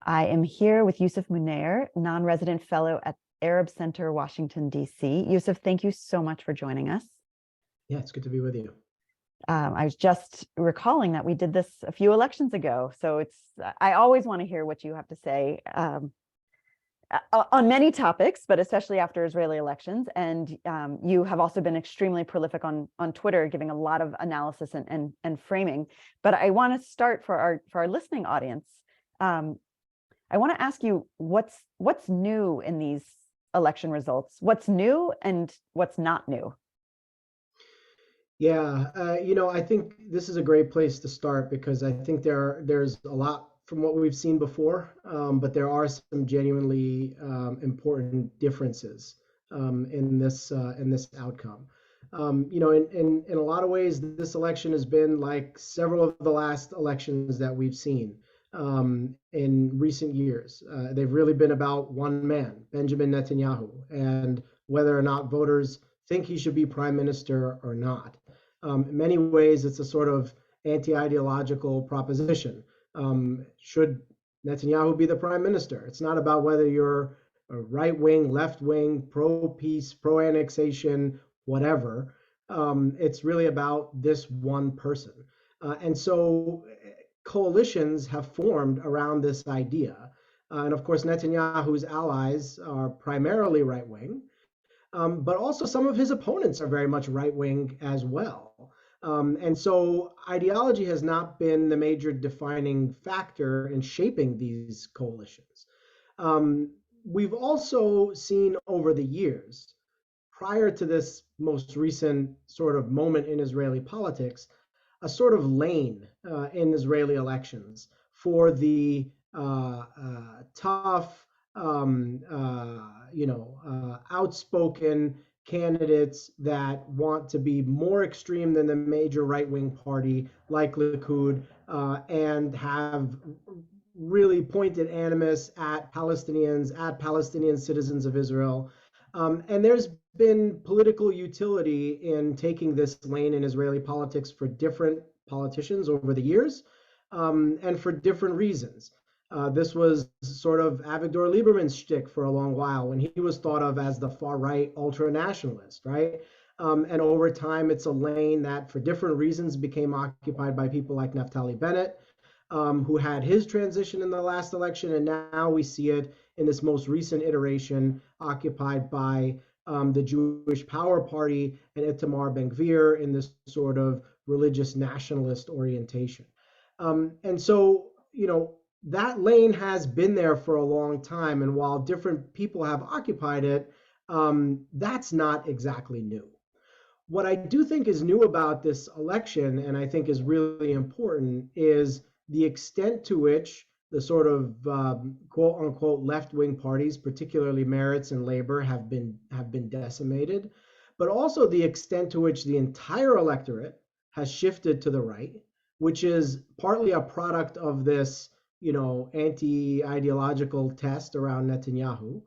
I am here with Yousef Munayyer, non-resident fellow at Arab Center, Washington, D.C. Yousef, thank you so much for joining us. Yeah, it's good to be with you. I was just recalling that we did this a few elections ago, so I always want to hear what you have to say on many topics, but especially after Israeli elections. And you have also been extremely prolific on Twitter, giving a lot of analysis and framing. But I want to start for our listening audience. I want to ask you what's new in these election results. What's new and what's not new? Yeah, I think this is a great place to start because I think there's a lot from what we've seen before, but there are some genuinely important differences in this outcome. In a lot of ways, this election has been like several of the last elections that we've seen in recent years. They've really been about one man, Benjamin Netanyahu, and whether or not voters think he should be prime minister or not. In many ways, it's a sort of anti-ideological proposition. Should Netanyahu be the prime minister? It's not about whether you're a right-wing, left-wing, pro-peace, pro-annexation, whatever. It's really about this one person. And so coalitions have formed around this idea. And of course, Netanyahu's allies are primarily right-wing. But also some of his opponents are very much right-wing as well. And so ideology has not been the major defining factor in shaping these coalitions. We've also seen over the years, prior to this most recent sort of moment in Israeli politics, a sort of lane in Israeli elections for the tough, outspoken candidates that want to be more extreme than the major right-wing party like Likud and have really pointed animus at Palestinians, at Palestinian citizens of Israel. And there's been political utility in taking this lane in Israeli politics for different politicians over the years and for different reasons. This was sort of Avigdor Lieberman's shtick for a long while when he was thought of as the far-right ultra-nationalist, right? And over time, it's a lane that for different reasons became occupied by people like Naftali Bennett, who had his transition in the last election, and now we see it in this most recent iteration occupied by the Jewish Power Party and Itamar Ben-Gvir in this sort of religious nationalist orientation. And so, that lane has been there for a long time, and while different people have occupied it, that's not exactly new. What I do think is new about this election, and I think is really important, is the extent to which the sort of quote unquote left-wing parties, particularly Meretz and Labor, have been decimated, but also the extent to which the entire electorate has shifted to the right, which is partly a product of this anti-ideological test around Netanyahu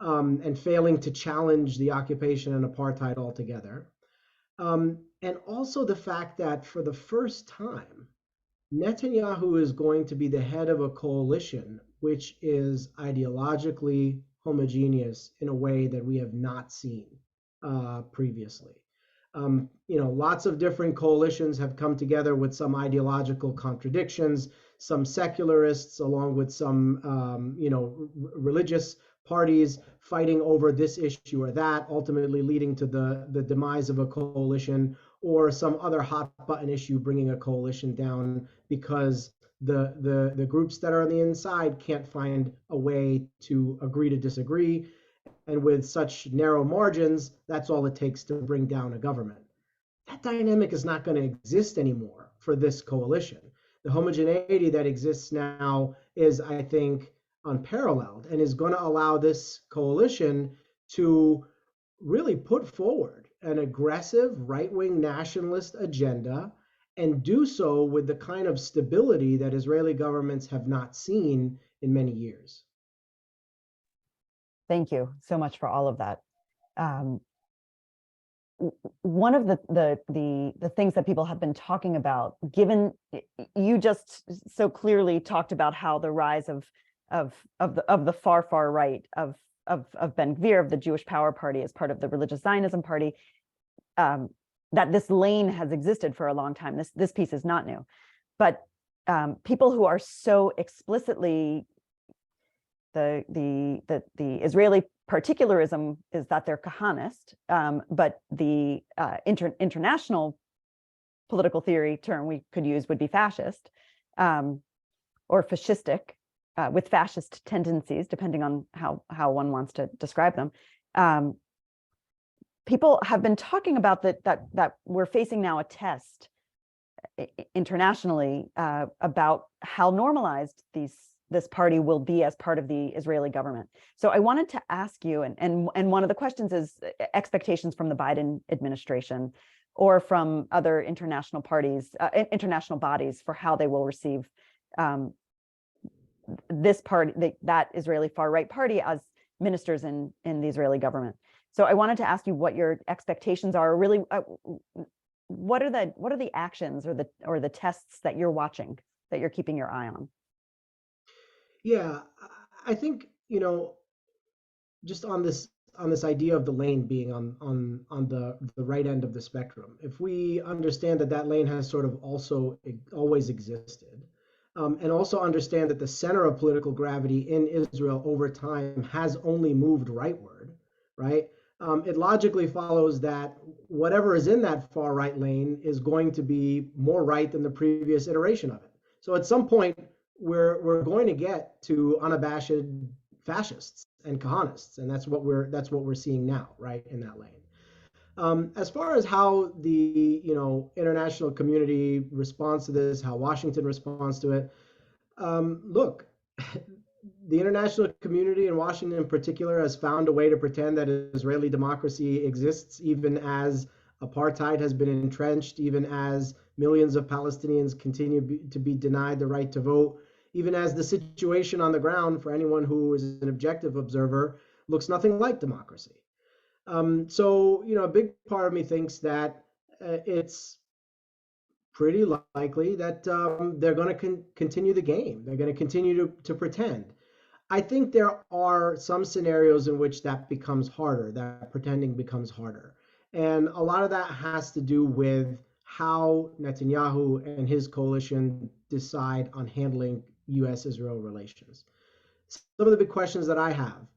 and failing to challenge the occupation and apartheid altogether. And also the fact that for the first time, Netanyahu is going to be the head of a coalition which is ideologically homogeneous in a way that we have not seen previously. Lots of different coalitions have come together with some ideological contradictions, some secularists along with some, religious parties fighting over this issue or that, ultimately leading to the demise of a coalition, or some other hot button issue bringing a coalition down because the groups that are on the inside can't find a way to agree to disagree. And with such narrow margins, that's all it takes to bring down a government. That dynamic is not going to exist anymore for this coalition. The homogeneity that exists now is, I think, unparalleled and is going to allow this coalition to really put forward an aggressive right-wing nationalist agenda and do so with the kind of stability that Israeli governments have not seen in many years. Thank you so much for all of that. One of the things that people have been talking about, given you just so clearly talked about how the rise of of the far right of Ben Gvir, of the Jewish Power Party, as part of the religious Zionism party, that this lane has existed for a long time. This piece is not new, but people who are so explicitly the Israeli particularism is that they're Kahanist, but the international political theory term we could use would be fascist, or fascistic, with fascist tendencies, depending on how one wants to describe them. People have been talking about that we're facing now a test internationally about how normalized this party will be as part of the Israeli government. So I wanted to ask you, and one of the questions is expectations from the Biden administration or from other international parties, international bodies, for how they will receive this party, that Israeli far right party, as ministers in the Israeli government. So I wanted to ask you what your expectations are. Really, what are the actions or the tests that you're watching, that you're keeping your eye on? Yeah, I think, just on this idea of the lane being on the right end of the spectrum, if we understand that lane has sort of also always existed, and also understand that the center of political gravity in Israel over time has only moved rightward, right? It logically follows that whatever is in that far right lane is going to be more right than the previous iteration of it. So at some point, we're going to get to unabashed fascists and Kahanists, and that's what we're seeing now, right, in that lane. As far as how the international community responds to this, how Washington responds to it, look, the international community, and Washington in particular, has found a way to pretend that Israeli democracy exists, even as apartheid has been entrenched, even as millions of Palestinians continue to be denied the right to vote, even as the situation on the ground, for anyone who is an objective observer, looks nothing like democracy. So, a big part of me thinks that it's pretty likely that they're going to continue the game. They're going to continue to pretend. I think there are some scenarios in which that becomes harder, that pretending becomes harder. And a lot of that has to do with how Netanyahu and his coalition decide on handling U.S.-Israel relations. Some of the big questions that I have,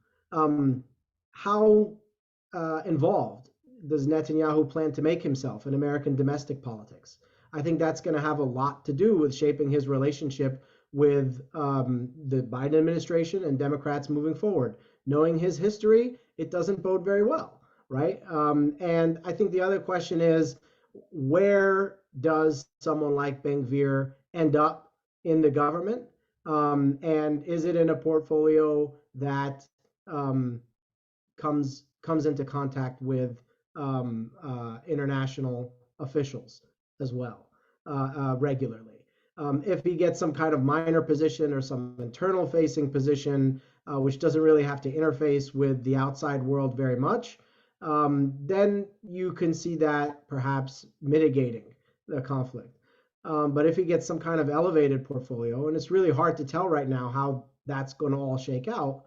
how involved does Netanyahu plan to make himself in American domestic politics? I think that's going to have a lot to do with shaping his relationship with the Biden administration and Democrats moving forward. Knowing his history, it doesn't bode very well, right? And I think the other question is, where does someone like Ben Gvir end up in the government? And is it in a portfolio that comes into contact with international officials as well, regularly? If he gets some kind of minor position or some internal facing position, which doesn't really have to interface with the outside world very much, then you can see that perhaps mitigating the conflict. But if he gets some kind of elevated portfolio, and it's really hard to tell right now how that's going to all shake out,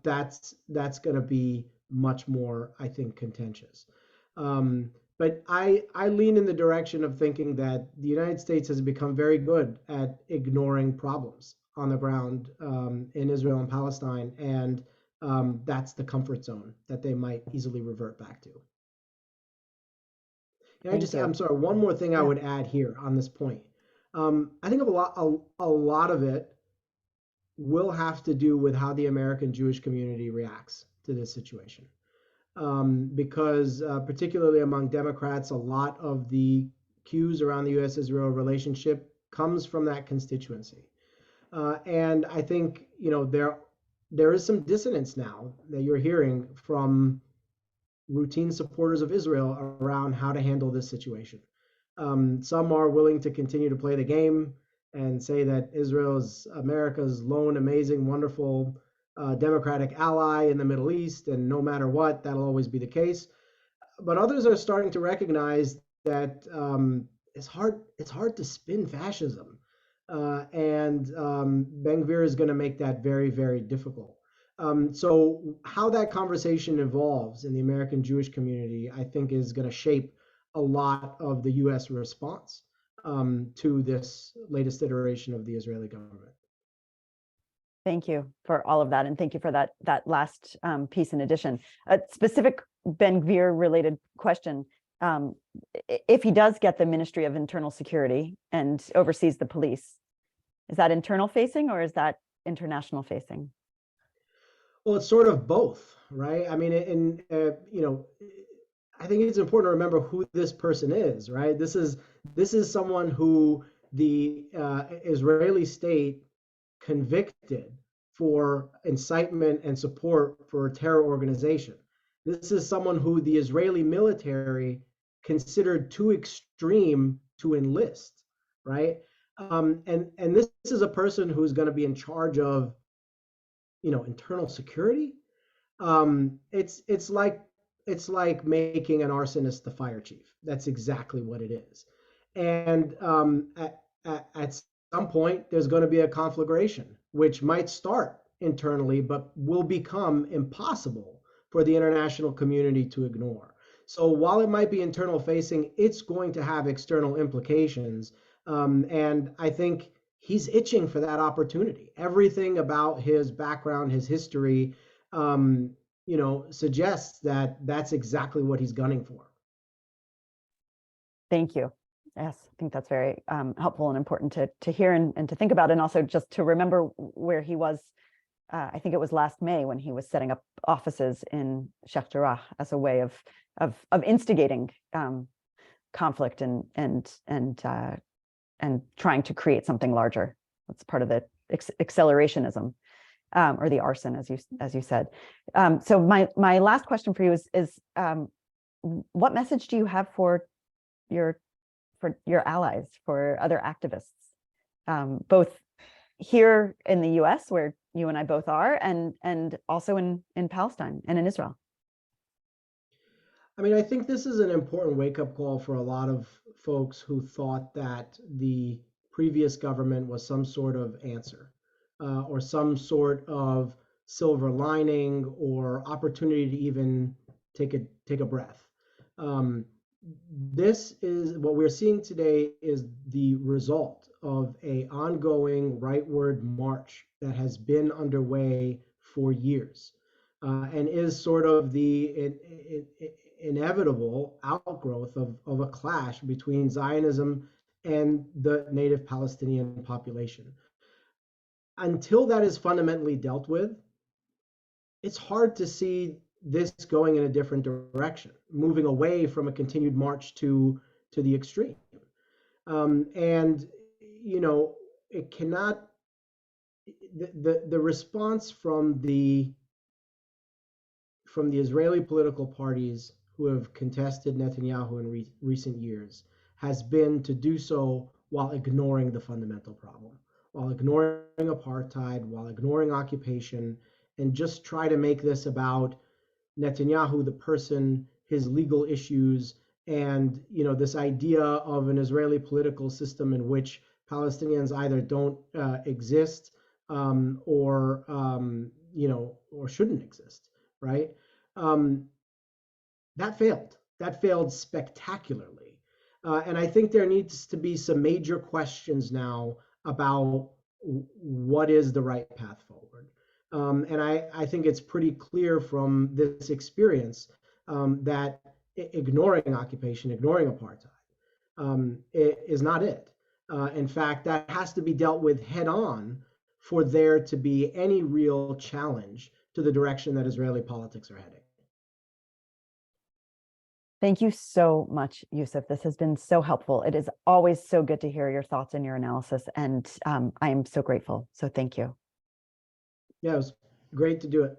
that's going to be much more, I think, contentious. But I lean in the direction of thinking that the United States has become very good at ignoring problems on the ground in Israel and Palestine, and that's the comfort zone that they might easily revert back to. And I'm sorry, one more thing I would add here on this point. I think a lot of it will have to do with how the American Jewish community reacts to this situation. Because particularly among Democrats, a lot of the cues around the U.S.-Israel relationship comes from that constituency. And I think, there is some dissonance now that you're hearing from routine supporters of Israel around how to handle this situation. Some are willing to continue to play the game and say that Israel is America's lone, amazing, wonderful democratic ally in the Middle East, and no matter what, that'll always be the case. But others are starting to recognize that it's hard to spin fascism. Ben Gvir is going to make that very, very difficult. So how that conversation evolves in the American Jewish community, I think, is going to shape a lot of the U.S. response to this latest iteration of the Israeli government. Thank you for all of that, and thank you for that last piece in addition. A specific Ben Gvir related question. If he does get the Ministry of Internal Security and oversees the police, is that internal facing or is that international facing? Well, it's sort of both, right? I mean, I think it's important to remember who this person is, right? This is someone who the Israeli state convicted for incitement and support for a terror organization. This is someone who the Israeli military considered too extreme to enlist, right? And this is a person who's going to be in charge of, internal security. It's like making an arsonist the fire chief. That's exactly what it is. And at some point, there's going to be a conflagration, which might start internally, but will become impossible for the international community to ignore. So while it might be internal facing, it's going to have external implications. And I think he's itching for that opportunity. Everything about his background, his history, suggests that that's exactly what he's gunning for. Thank you. Yes, I think that's very helpful and important to hear and to think about, and also just to remember where he was. I think it was last May when he was setting up offices in Sheikh Jarrah as a way of instigating conflict and trying to create something larger. That's part of the accelerationism or the arson, as you said. So my last question for you is what message do you have for your allies, for other activists, both here in the US, where you and I both are, and also in Palestine and in Israel? I mean, I think this is an important wake-up call for a lot of folks who thought that the previous government was some sort of answer or some sort of silver lining or opportunity to even take a breath. This is what we're seeing today is the result of an ongoing rightward march that has been underway for years and is sort of the inevitable outgrowth of a clash between Zionism and the native Palestinian population. Until that is fundamentally dealt with, it's hard to see this going in a different direction, moving away from a continued march to the extreme. It cannot, the response from the Israeli political parties who have contested Netanyahu in recent years has been to do so while ignoring the fundamental problem, while ignoring apartheid, while ignoring occupation, and just try to make this about Netanyahu, the person, his legal issues, and this idea of an Israeli political system in which Palestinians either don't exist or shouldn't exist, right? That failed. That failed spectacularly. And I think there needs to be some major questions now about what is the right path forward. And I think it's pretty clear from this experience that ignoring occupation, ignoring apartheid is not it. In fact, that has to be dealt with head on for there to be any real challenge to the direction that Israeli politics are heading. Thank you so much, Yousef. This has been so helpful. It is always so good to hear your thoughts and your analysis, and I am so grateful. So thank you. Yeah, it was great to do it.